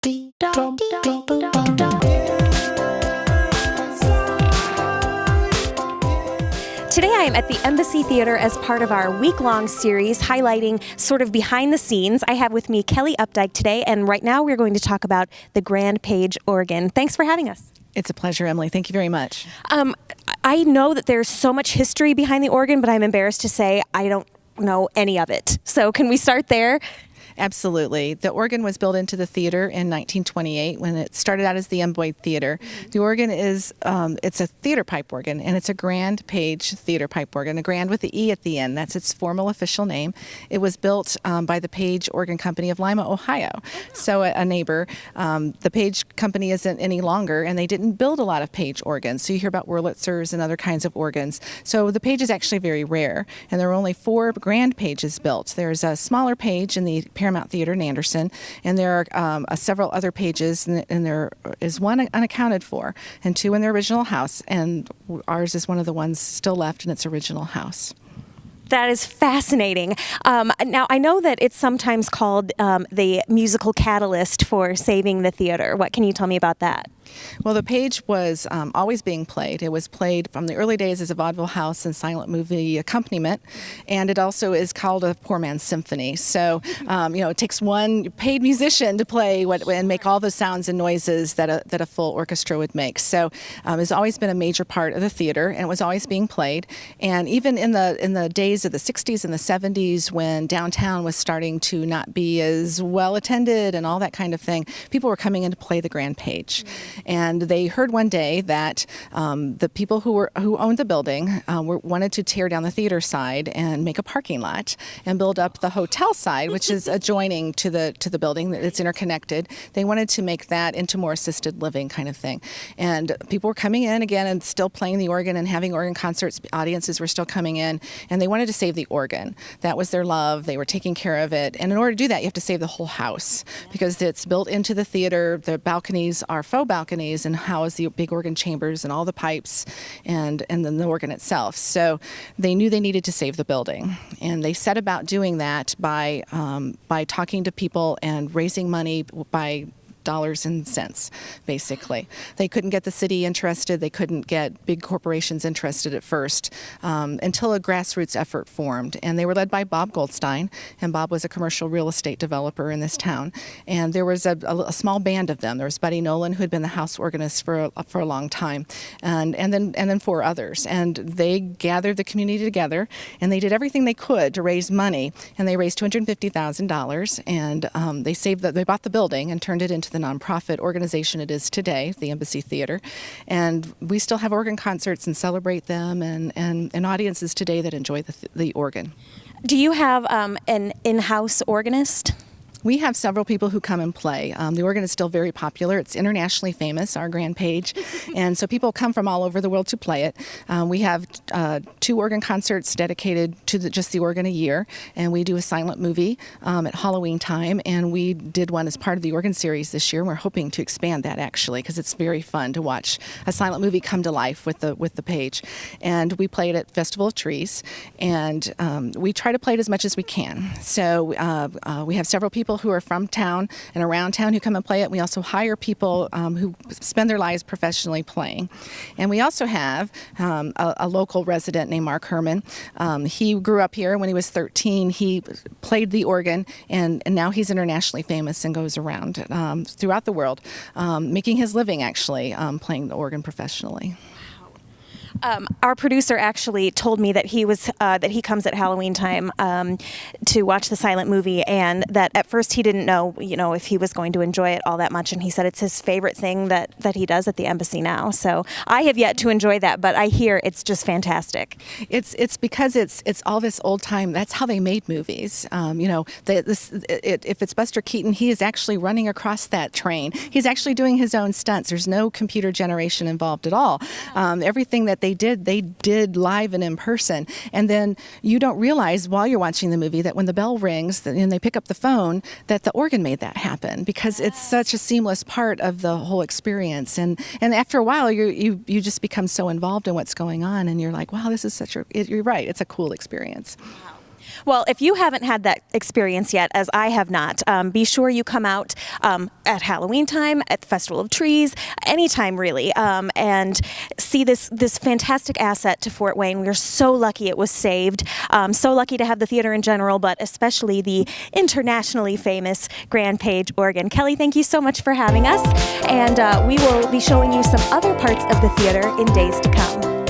Today I am at the Embassy Theater as part of our week-long series highlighting sort of behind the scenes. I have with me Kelly Updike today, and right now we're going to talk about the Grande Page organ. Thanks for having us. It's a pleasure, Emily. Thank you very much. I know that there's so much history behind the organ, but I'm embarrassed to say I don't know any of it. So can we start there? Absolutely. The organ was built into the theater in 1928 when it started out as the Updike Theater. Mm-hmm. The organ is, it's a theater pipe organ, and it's a Grande Page Theatre Pipe organ, a grand with the E at the end. That's its formal official name. It was built by the Page Organ Company of Lima, Ohio. So a neighbor. The Page Company isn't any longer, and they didn't build a lot of Page organs. So you hear about Wurlitzers and other kinds of organs. So the Page is actually very rare, and there are only 4 Grande Pages built. There's a smaller Page in the Paramount Theater in Anderson, and there are several other Pages, and there is one unaccounted for, and 2 in the original house, and ours is one of the ones still left in its original house. That is fascinating. Now, I know that it's sometimes called the musical catalyst for saving the theater. What can you tell me about that? Well, the Page was always being played. It was played from the early days as a vaudeville house and silent movie accompaniment, and it also is called a poor man's symphony. So, it takes one paid musician to play and make all the sounds and noises that a full orchestra would make. So, it's always been a major part of the theater, and it was always being played. And even in the days of the 60s and the 70s, when downtown was starting to not be as well attended and all that kind of thing, people were coming in to play the Grande Page. And they heard one day that the people who owned the building wanted to tear down the theater side and make a parking lot and build up the hotel side, which is adjoining to the building. It's interconnected. They wanted to make that into more assisted living kind of thing. And people were coming in again and still playing the organ and having organ concerts. Audiences were still coming in, and they wanted to save the organ. That was their love. They were taking care of it. And in order to do that, you have to save the whole house because it's built into the theater. The balconies are faux balconies and house the big organ chambers and all the pipes and then the organ itself. So they knew they needed to save the building, and they set about doing that by talking to people and raising money by dollars and cents, basically. They couldn't get the city interested. They couldn't get big corporations interested at first until a grassroots effort formed. And they were led by Bob Goldstein, and Bob was a commercial real estate developer in this town. And there was a small band of them. There was Buddy Nolan, who had been the house organist for a long time, and then 4 others. And they gathered the community together, and they did everything they could to raise money. And they raised $250,000, and they bought the building and turned it into the nonprofit organization it is today, the Embassy Theater. And we still have organ concerts and celebrate them, and audiences today that enjoy the organ. Do you have an in-house organist? We have several people who come and play. The organ is still very popular. It's internationally famous, our Grande Page, and so people come from all over the world to play it. We have 2 organ concerts dedicated to just the organ a year, and we do a silent movie at Halloween time, and we did one as part of the organ series this year. We're hoping to expand that actually because it's very fun to watch a silent movie come to life with the Page. And we play it at Festival of Trees, and we try to play it as much as we can. So we have several people who are from town and around town who come and play it. We also hire people who spend their lives professionally playing. And we also have a local resident named Mark Herman. He grew up here when he was 13. He played the organ, and now he's internationally famous and goes around throughout the world, making his living actually playing the organ professionally. Our producer actually told me that he comes at Halloween time to watch the silent movie, and that at first he didn't know, if he was going to enjoy it all that much, and he said it's his favorite thing that he does at the Embassy now. So I have yet to enjoy that, but I hear it's just fantastic. It's because it's all this old time. That's how they made movies. If it's Buster Keaton, he is actually running across that train. He's actually doing his own stunts. There's no computer generation involved at all. Everything that they did live and in person. And then you don't realize while you're watching the movie that when the bell rings and they pick up the phone, that the organ made that happen because it's such a seamless part of the whole experience. And after a while, you just become so involved in what's going on, and you're like, wow, this is you're right, it's a cool experience. Wow. Well, if you haven't had that experience yet, as I have not, be sure you come out at Halloween time, at the Festival of Trees, anytime really, and see this fantastic asset to Fort Wayne. We're so lucky it was saved, so lucky to have the theater in general, but especially the internationally famous Grande Page organ. Kelly, thank you so much for having us, and we will be showing you some other parts of the theater in days to come.